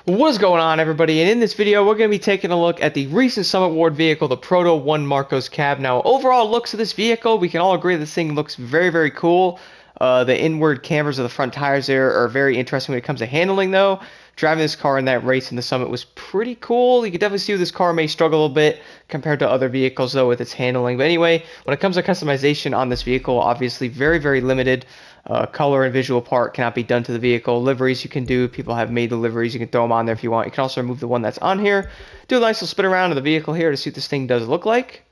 What's going on, everybody? And in this video we're going to be taking a look at the recent Summit Award vehicle, the Proto 1 Marcos cab. Now, overall looks of this vehicle, we can all agree this thing looks very cool. The inward cambers of the front tires there are very interesting when it comes to handling, though. Driving this car in that race in the Summit was pretty cool. You can definitely see this car may struggle a little bit compared to other vehicles, though, with its handling. But anyway, when it comes to customization on this vehicle, obviously very limited. Color and visual part cannot be done to the vehicle. Liveries you can do. People have made the liveries. You can throw them on there if you want. You can also remove the one that's on here. Do a nice little spin around of the vehicle here to see what this thing does look like.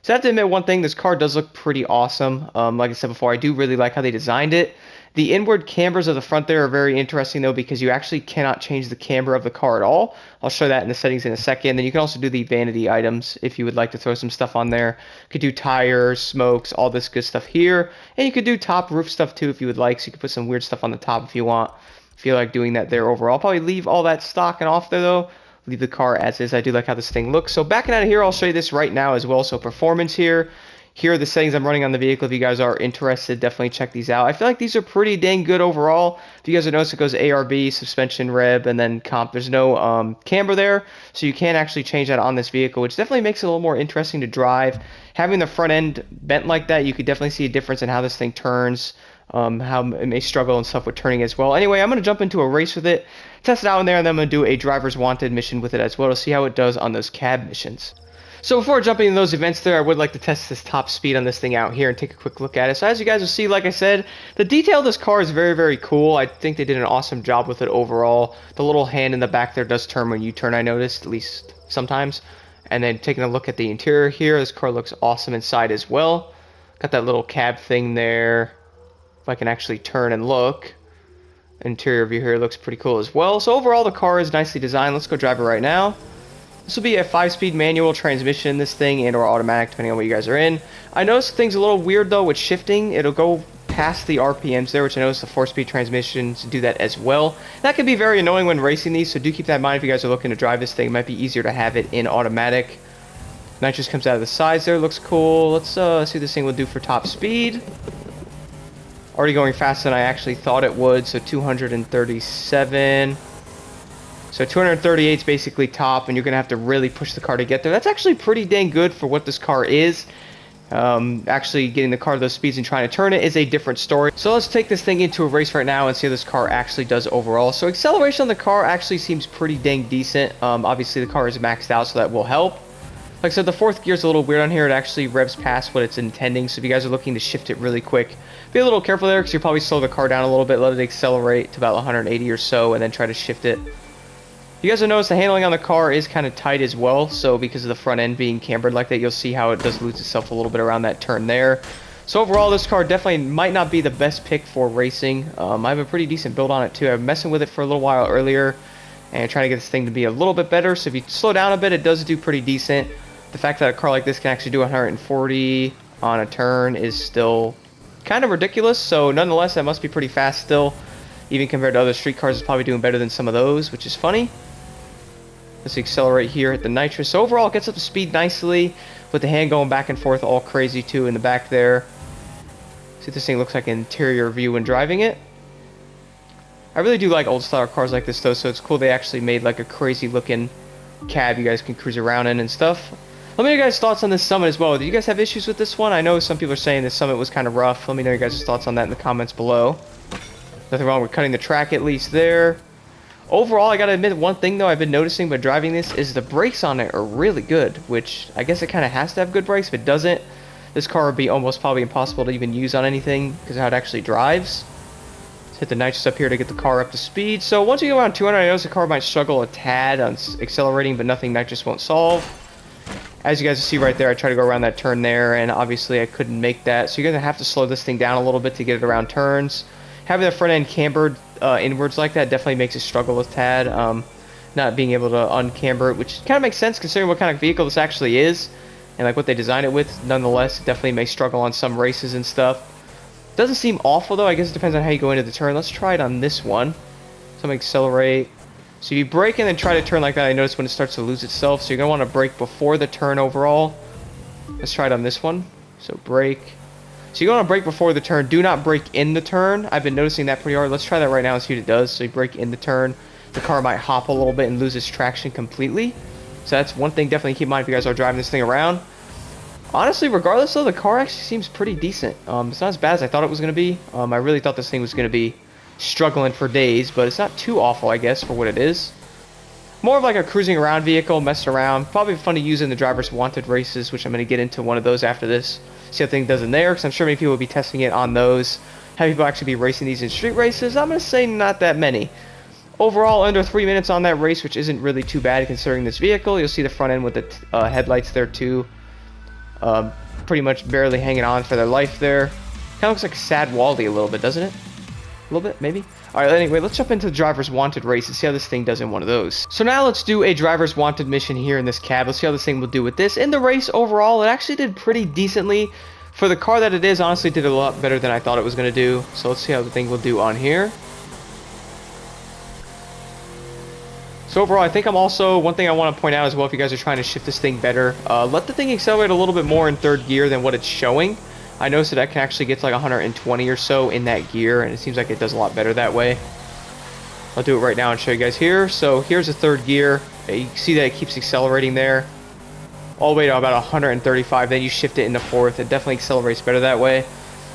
So I have to admit one thing, this car does look pretty awesome. Like I said before, I do really like how they designed it. The inward cambers of the front there are very interesting, though, because you actually cannot change the camber of the car at all. I'll show that in the settings in a second. Then you can also do the vanity items if you would like to throw some stuff on there. You could do tires, smokes, all this good stuff here. And you could do top roof stuff, too, if you would like. So you could put some weird stuff on the top if you want. If you like doing that there overall. I'll probably leave all that stock and off there, though. Leave the car as is. I do like how this thing looks. So backing out of here, I'll show you this right now as well. So performance here. Here are the settings I'm running on the vehicle. If you guys are interested, definitely check these out. I feel like these are pretty dang good overall. If you guys have noticed, it goes ARB, suspension, rev, and then comp. There's no camber there, so you can actually change that on this vehicle, which definitely makes it a little more interesting to drive. Having the front end bent like that, you could definitely see a difference in how this thing turns, how it may struggle and stuff with turning as well. Anyway, I'm going to jump into a race with it, test it out in there, and then I'm going to do a driver's wanted mission with it as well to see how it does on those cab missions. So before jumping into those events there, I would like to test this top speed on this thing out here and take a quick look at it. So as you guys will see, like I said, the detail of this car is very cool. I think they did an awesome job with it overall. The little hand in the back there does turn when you turn, I noticed, at least sometimes. And then taking a look at the interior here, this car looks awesome inside as well. Got that little cab thing there. If I can actually turn and look. Interior view here looks pretty cool as well. So overall, the car is nicely designed. Let's go drive it right now. This will be a 5-speed manual transmission, this thing, and or automatic, depending on what you guys are in. I noticed the thing's a little weird, though, with shifting. It'll go past the RPMs there, which I noticed the 4-speed transmissions do that as well. That can be very annoying when racing these, so do keep that in mind if you guys are looking to drive this thing. It might be easier to have it in automatic. Nitrous comes out of the sides there, looks cool. Let's see what this thing will do for top speed. Already going faster than I actually thought it would, so 237. So 238 is basically top, and you're going to have to really push the car to get there. That's actually pretty dang good for what this car is. Actually getting the car to those speeds and trying to turn it is a different story. So let's take this thing into a race right now and see how this car actually does overall. So acceleration on the car actually seems pretty dang decent. Obviously the car is maxed out, so that will help. Like I said, the fourth gear is a little weird on here. It actually revs past what it's intending, so if you guys are looking to shift it really quick, be a little careful there because you'll probably slow the car down a little bit, let it accelerate to about 180 or so, and then try to shift it. You guys will notice the handling on the car is kind of tight as well, so because of the front end being cambered like that, you'll see how it does lose itself a little bit around that turn there. So overall, this car definitely might not be the best pick for racing. I have a pretty decent build on it too. I've been messing with it for a little while earlier and trying to get this thing to be a little bit better. So if you slow down a bit, it does do pretty decent. The fact that a car like this can actually do 140 on a turn is still kind of ridiculous. So nonetheless, that must be pretty fast still. Even compared to other street cars, it's probably doing better than some of those, which is funny. Let's accelerate here, hit the nitrous. So overall, it gets up to speed nicely with the hand going back and forth all crazy too in the back there. See what this thing looks like an interior view when driving it. I really do like old style cars like this though, so it's cool they actually made like a crazy looking cab you guys can cruise around in and stuff. Let me know your guys' thoughts on this Summit as well. Do you guys have issues with this one? I know some people are saying this Summit was kind of rough. Let me know your guys' thoughts on that in the comments below. Nothing wrong with cutting the track at least there. Overall, I gotta admit one thing though I've been noticing by driving this is the brakes on it are really good, which I guess it kind of has to have good brakes. If it doesn't, this car would be almost probably impossible to even use on anything because of how it actually drives. Let's hit the nitrous up here to get the car up to speed. So once you go around 200, I notice the car might struggle a tad on accelerating, but nothing nitrous won't solve. As you guys see right there, I try to go around that turn there, and obviously I couldn't make that. So you're gonna have to slow this thing down a little bit to get it around turns. Having the front end cambered inwards like that definitely makes it struggle a tad. Not being able to uncamber it, which kind of makes sense considering what kind of vehicle this actually is and like what they designed it with. Nonetheless, it definitely may struggle on some races and stuff. Doesn't seem awful though. I guess it depends on how you go into the turn. Let's try it on this one. So I'm gonna accelerate. So you brake and then try to turn like that. I notice when it starts to lose itself. So you're gonna want to brake before the turn overall. Let's try it on this one. So brake. So you want to brake before the turn. Do not brake in the turn. I've been noticing that pretty hard. Let's try that right now and see what it does. So you brake in the turn. the car might hop a little bit and lose its traction completely. So that's one thing definitely keep in mind if you guys are driving this thing around. Honestly, regardless though, the car actually seems pretty decent. It's not as bad as I thought it was going to be. I really thought this thing was going to be struggling for days, but it's not too awful, I guess, for what it is. More of like a cruising around vehicle, messing around. Probably fun to use in the driver's wanted races, which I'm going to get into one of those after this. See how the thing does in there, because I'm sure many people will be testing it on those. Have people actually be racing these in street races? I'm going to say not that many. Overall, under 3 minutes on that race, which isn't really too bad considering this vehicle. You'll see the front end with the headlights there too. Pretty much barely hanging on for their life there. Kind of looks like a sad Wally a little bit, doesn't it? A little bit, maybe? Alright, anyway, let's jump into the driver's wanted race and see how this thing does in one of those. So now let's do a driver's wanted mission here in this cab. Let's see how this thing will do with this. In the race overall, it actually did pretty decently. For the car that it is, honestly did a lot better than I thought it was going to do. So let's see how the thing will do on here. So overall, I think I'm also, one thing I want to point out as well, if you guys are trying to shift this thing better, let the thing accelerate a little bit more in third gear than what it's showing. I noticed that I can actually get to like 120 or so in that gear, and it seems like it does a lot better that way. I'll do it right now and show you guys here. So here's the third gear. You see that it keeps accelerating there all the way to about 135. Then you shift it into fourth. It definitely accelerates better that way.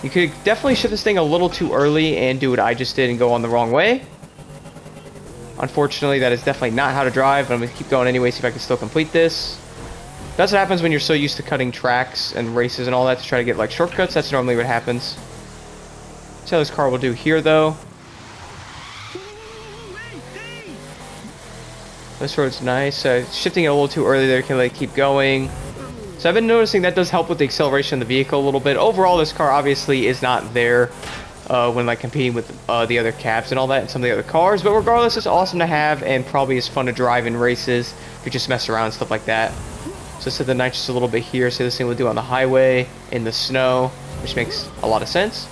You could definitely shift this thing a little too early and do what I just did and go on the wrong way. Unfortunately, that is definitely not how to drive, but I'm going to keep going anyway, see if I can still complete this. That's what happens when you're so used to cutting tracks and races and all that to try to get like shortcuts. That's normally what happens. See how this car will do here, though. This road's nice. Shifting it a little too early there can like keep going. So I've been noticing that does help with the acceleration of the vehicle a little bit. Overall, this car obviously is not there when like competing with the other cabs and all that and some of the other cars, but regardless, it's awesome to have and probably is fun to drive in races if you just mess around and stuff like that. So set the nitrous a little bit here, so this thing will do on the highway, in the snow, which makes a lot of sense.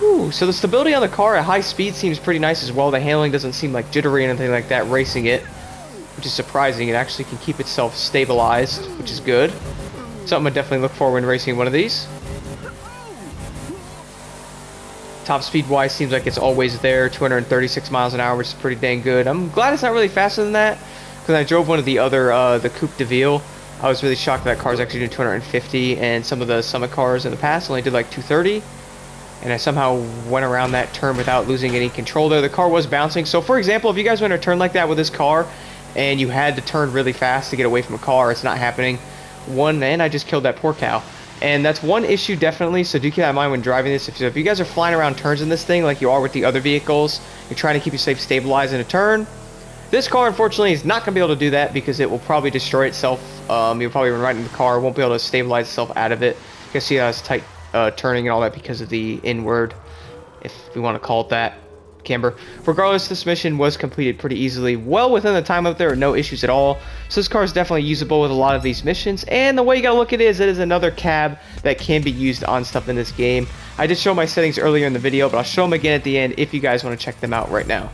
Ooh, so the stability on the car at high speed seems pretty nice as well. The handling doesn't seem like jittery or anything like that racing it, which is surprising. It actually can keep itself stabilized, which is good. Something I definitely look forward when racing one of these. Top speed wise seems like it's always there, 236 miles an hour, which is pretty dang good. I'm glad it's not really faster than that, because I drove one of the other, the Coupe de Ville. I was really shocked that car's actually doing 250, and some of the Summit cars in the past only did like 230. And I somehow went around that turn without losing any control there. The car was bouncing. So for example, if you guys went to turn like that with this car, and you had to turn really fast to get away from a car, it's not happening. And I just killed that poor cow. And that's one issue definitely, so do keep that in mind when driving this. If you guys are flying around turns in this thing like you are with the other vehicles, you're trying to keep yourself stabilized in a turn, this car unfortunately is not going to be able to do that because it will probably destroy itself. You'll probably run right into the car, won't be able to stabilize itself out of it. You can see how it's tight turning and all that because of the inward, if we want to call it that, camber. Regardless, this mission was completed pretty easily, well within the time up there, no issues at all. So this car is definitely usable with a lot of these missions, and the way you gotta look at it is another cab that can be used on stuff in this game. I did show my settings earlier in the video, but I'll show them again at the end if you guys want to check them out right now.